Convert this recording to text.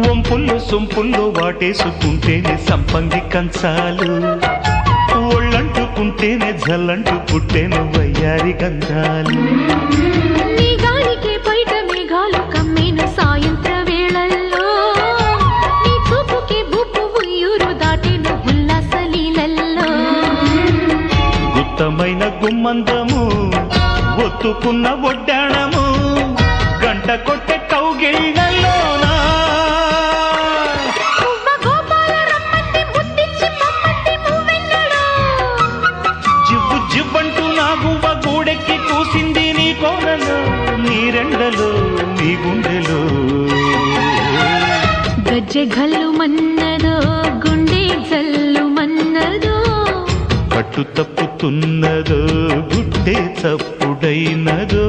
వంపుల్లో సొంపుల్లో వాటేసుకుంటేనే సంపంగి కంచాలు, ఒళ్ళంటుకుంటేనే జల్లంటు పుట్టేను వయ్యారి గంధాలు. నీ గాలికే బయట మేఘాలు కమ్మేను సాయంత్ర వేళల్లో, నీ చూపుకే బూపు ఉయ్యూరు దాటేను ఉల్లాస లీలల్లో. గుత్తమైన గుమ్మందము ఒత్తుకున్న ఒడ్డాణము, గంట కొట్టే కౌగిళ్ళలోనా జివ్వు జివ్వంటూ నా గువ్వ గూడెక్కి కూసింది నీ కోనలో, నీ రెండలో నీ గుండెలో. గజ్జె గల్లు మన్నదో గుండె జల్లు మన్నదో, పట్టు తప్పుతున్నదో గుడ్డే చప్పుడైనదో.